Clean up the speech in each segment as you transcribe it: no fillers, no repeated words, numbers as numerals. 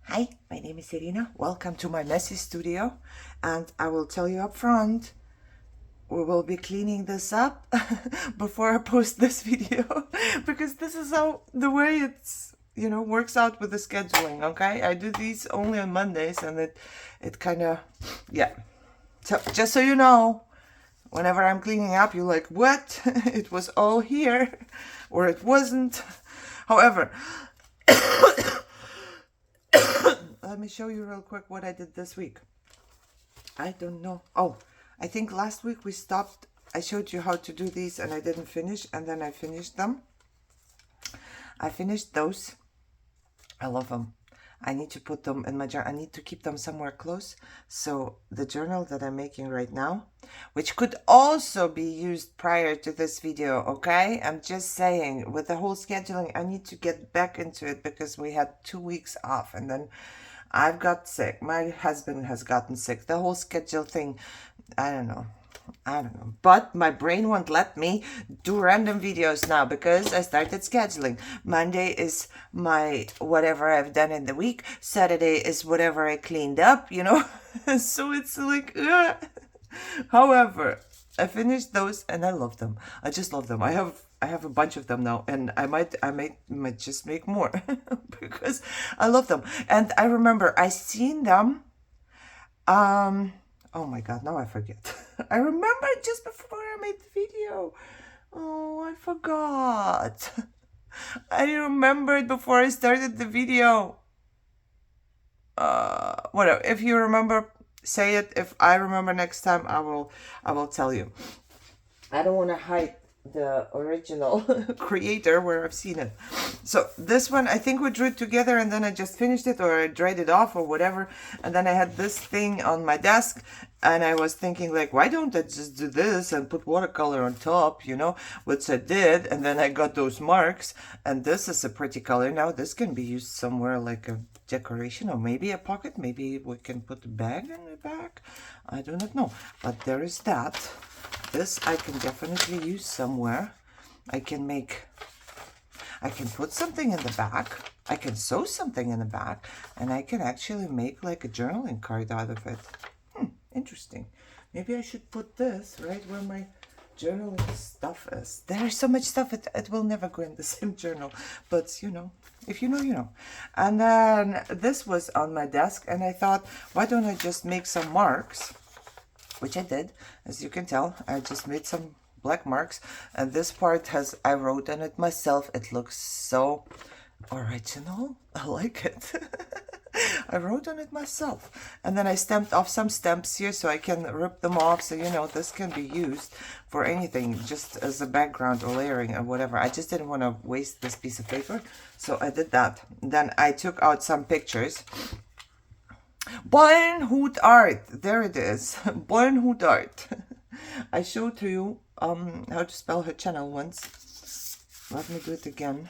Hi, my name is Irina. Welcome to my messy studio. And I will tell you up front, we will be cleaning this up before I post this video because this is how the way it's, works out with the scheduling, okay? I do these only on Mondays and it kind of, yeah. So just so you know, whenever I'm cleaning up, you're like, what? It was all here or it wasn't. However, let me show you real quick what I did this week. I don't know. Oh, I think last week we stopped. I showed you how to do these and I didn't finish, and then I finished them. I finished those. I love them. I need to put them in my journal. I need to keep them somewhere close. So the journal that I'm making right now, which could also be used prior to this video, okay? I'm just saying, with the whole scheduling, I need to get back into it because we had 2 weeks off and then I've got sick. My husband has gotten sick. The whole schedule thing, I don't know. But my brain won't let me do random videos now because I started scheduling. Monday is my whatever I've done in the week. Saturday is whatever I cleaned up, So it's like, However, I finished those and I love them. I just love them. I have a bunch of them now, and I might just make more because I love them. And I remember I seen them. Oh my God, now I forget. I remember just before I made the video. Oh, I forgot. I remembered before I started the video. Whatever. If you remember, say it. If I remember next time, I will tell you. I don't want to hide the original creator where I've seen it. So this one, I think we drew it together and then I just finished it, or I dried it off or whatever. And then I had this thing on my desk and I was thinking like, why don't I just do this and put watercolor on top, which I did. And then I got those marks, and this is a pretty color. Now this can be used somewhere like a decoration or maybe a pocket. Maybe we can put a bag in the back. I do not know, but there is that. This I can definitely use somewhere. I can put something in the back. I can sew something in the back, and I can actually make like a journaling card out of it. Interesting. Maybe I should put this right where my journaling stuff is. There's so much stuff, it will never go in the same journal. But if you know, you know. And then this was on my desk, and I thought, why don't I just make some marks? Which I did, as you can tell. I just made some black marks, and this part I wrote on it myself. It looks so original. I like it. I wrote on it myself, and then I stamped off some stamps here so I can rip them off, so this can be used for anything, just as a background or layering or whatever. I just didn't want to waste this piece of paper, so I did that. Then I took out some pictures. Bornhood Art, there it is. Bornhood Art. I showed to you how to spell her channel once. Let me do it again,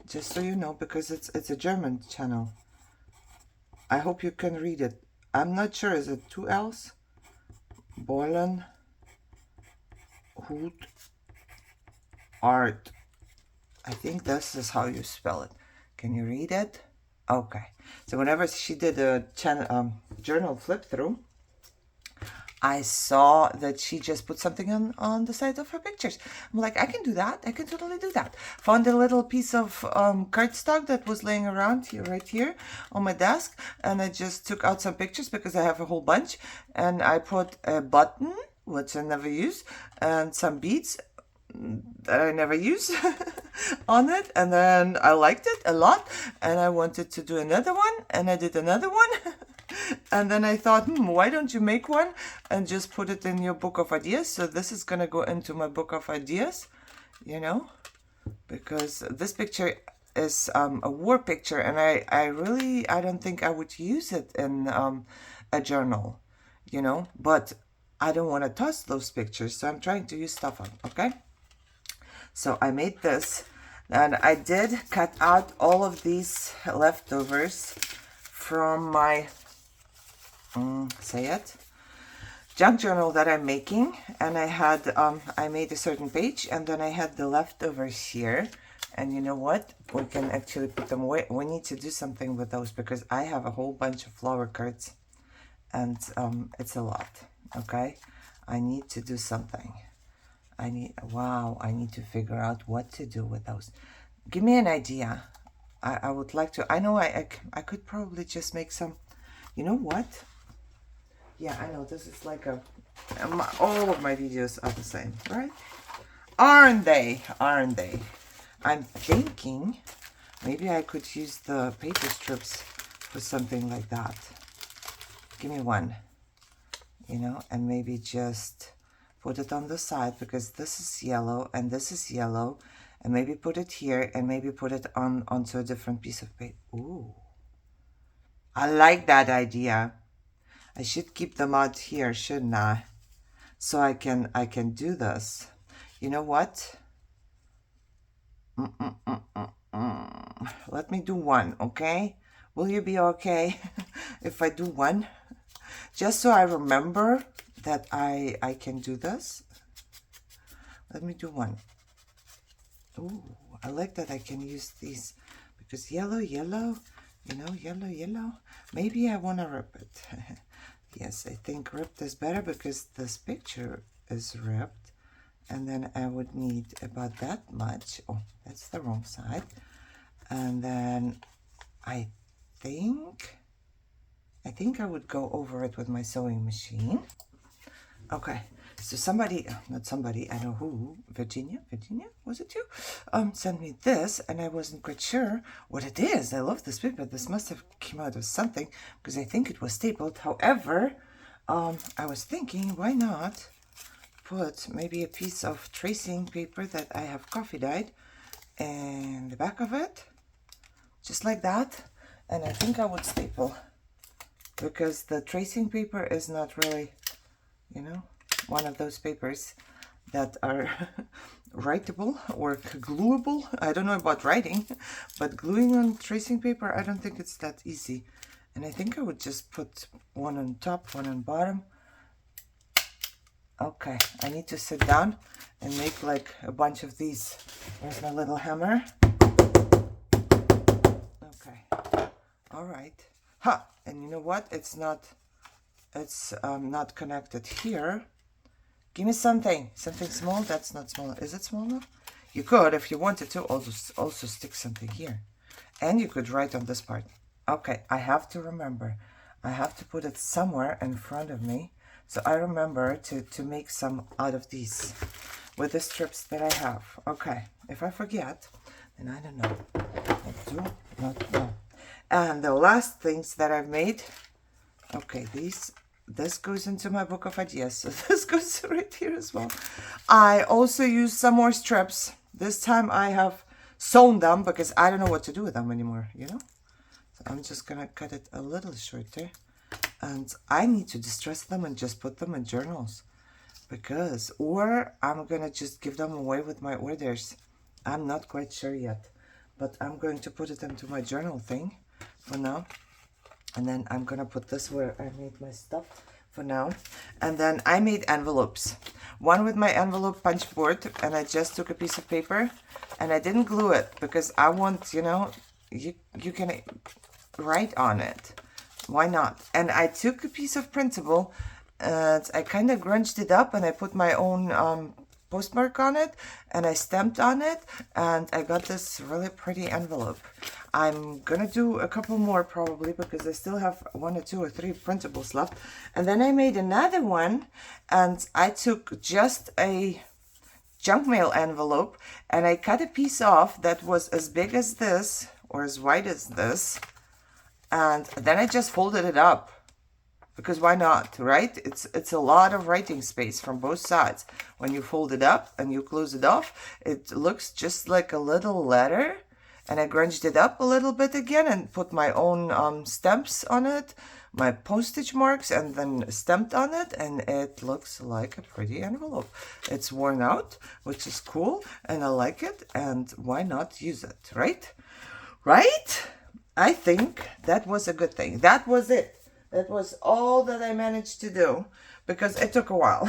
just so you know, because it's a German channel. I hope you can read it. I'm not sure, is it 2 L's? Bornhood Art. I think this is how you spell it. Can you read it? Okay, so whenever she did a journal flip through, I saw that she just put something on the side of her pictures. I'm like, I can do that. I can totally do that. Found a little piece of cardstock that was laying around here, right here on my desk, and I just took out some pictures because I have a whole bunch, and I put a button, which I never use, and some beads that I never use on it, and then I liked it a lot and I wanted to do another one, and I did another one. And then I thought, why don't you make one and just put it in your book of ideas? So this is gonna go into my book of ideas, because this picture is a war picture, and I don't think I would use it in a journal, but I don't want to toss those pictures, so I'm trying to use stuff on, okay? So I made this, and I did cut out all of these leftovers from my, junk journal that I'm making. And I had, I made a certain page, and then I had the leftovers here And you know what? We can actually put them away. We need to do something with those because I have a whole bunch of flower cards and it's a lot, okay? I need to do something. I need to figure out what to do with those. Give me an idea. I would like to, I know I could probably just make some, you know what? Yeah, I know, this is like all of my videos are the same, right? Aren't they? Aren't they? I'm thinking maybe I could use the paper strips for something like that. Give me one, you know, and maybe just put it on the side because this is yellow and this is yellow, and maybe put it here and maybe put it onto a different piece of paper. Ooh, I like that idea. I should keep them out here, shouldn't I? So I can do this. You know what? Let me do one, okay? Will you be okay if I do one? Just so I remember that I can do this. Let me do one. Ooh, I like that I can use these because yellow, yellow, you know, yellow, yellow. Maybe I want to rip it. Yes, I think ripped is better because this picture is ripped. And then I would need about that much. Oh, that's the wrong side. And then I think I would go over it with my sewing machine. Okay, so not somebody, I know who, Virginia, was it you? Sent me this, and I wasn't quite sure what it is. I love this paper. This must have came out of something because I think it was stapled. However, I was thinking, why not put maybe a piece of tracing paper that I have coffee dyed in the back of it, just like that. And I think I would staple because the tracing paper is not really, you know, one of those papers that are writable or gluable. I don't know about writing, but gluing on tracing paper, I don't think it's that easy. And I think I would just put one on top, one on bottom. Okay, I need to sit down and make like a bunch of these. Where's my little hammer? Okay, all right. Ha! And you know what? It's not connected here. Give me something small. That's not small. Is it small enough? You could, if you wanted to, also stick something here. And you could write on this part. Okay, I have to remember. I have to put it somewhere in front of me. So I remember to make some out of these with the strips that I have. Okay, if I forget, then I don't know. I do not know. And the last things that I've made, okay, this goes into my book of ideas. So this goes right here as well. I also use some more strips. This time I have sewn them because I don't know what to do with them anymore, you know? So I'm just gonna cut it a little shorter. And I need to distress them and just put them in journals because, or I'm gonna just give them away with my orders. I'm not quite sure yet, but I'm going to put it into my journal thing for now. And then I'm gonna put this where I made my stuff for now. And then I made envelopes. One with my envelope punch board, and I just took a piece of paper and I didn't glue it because I want, you know, you can write on it. Why not? And I took a piece of printable and I kind of grunged it up and I put my own postmark on it and I stamped on it and I got this really pretty envelope. I'm gonna do a couple more probably because I still have 1 or 2 or 3 printables left. And then I made another one and I took just a junk mail envelope and I cut a piece off that was as big as this or as wide as this. And then I just folded it up because why not, right? It's a lot of writing space from both sides. When you fold it up and you close it off, it looks just like a little letter. And I grunged it up a little bit again and put my own stamps on it, my postage marks, and then stamped on it. And it looks like a pretty envelope. It's worn out, which is cool, and I like it. And why not use it, right? Right? I think that was a good thing. That was it. That was all that I managed to do because it took a while.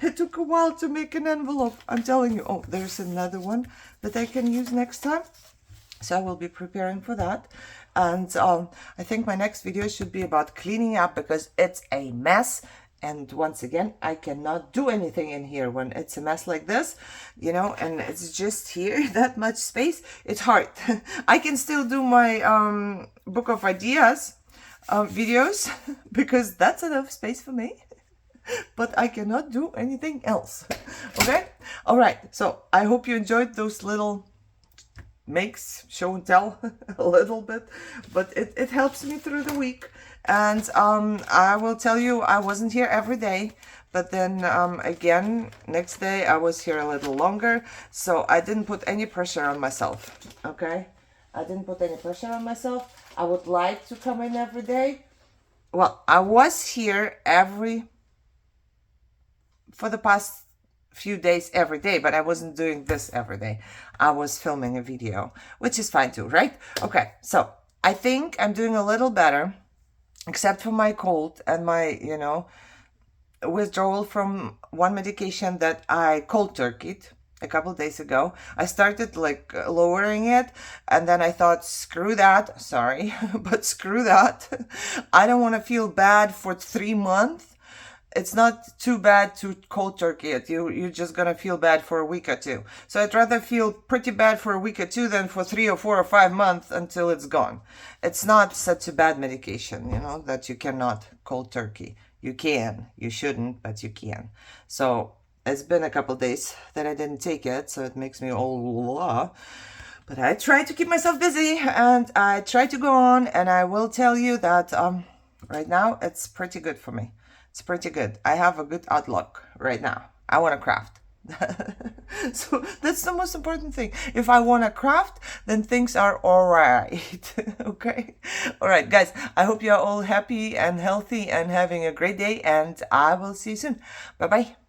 It took a while to make an envelope. I'm telling you. Oh, there's another one that I can use next time. So I will be preparing for that. And I think my next video should be about cleaning up because it's a mess. And once again, I cannot do anything in here when it's a mess like this, you know, and it's just here, that much space. It's hard. I can still do my book of ideas videos because that's enough space for me. But I cannot do anything else. Okay? All right. So I hope you enjoyed those little makes, show and tell a little bit, but it helps me through the week. And I will tell you, I wasn't here every day, but then again, next day I was here a little longer, so I didn't put any pressure on myself. Okay? I didn't put any pressure on myself. I would like to come in every day. Well, I was here for the past few days every day, but I wasn't doing this every day. I was filming a video, which is fine too, right? Okay, so I think I'm doing a little better, except for my cold and my, you know, withdrawal from one medication that I cold turkeyed a couple of days ago. I started like lowering it, and then I thought, screw that, sorry, but screw that. I don't want to feel bad for 3 months. It's not too bad to cold turkey it. You're just gonna feel bad for a week or two. So I'd rather feel pretty bad for a week or two than for 3 or 4 or 5 months until it's gone. It's not such a bad medication, you know, that you cannot cold turkey. You can, you shouldn't, but you can. So it's been a couple days that I didn't take it, so it makes me all but I try to keep myself busy and I try to go on, and I will tell you that right now it's pretty good for me. It's pretty good. I have a good outlook right now. I want to craft. So that's the most important thing. If I want to craft, then things are all right. Okay? All right, guys. I hope you're all happy and healthy and having a great day, and I will see you soon. Bye-bye.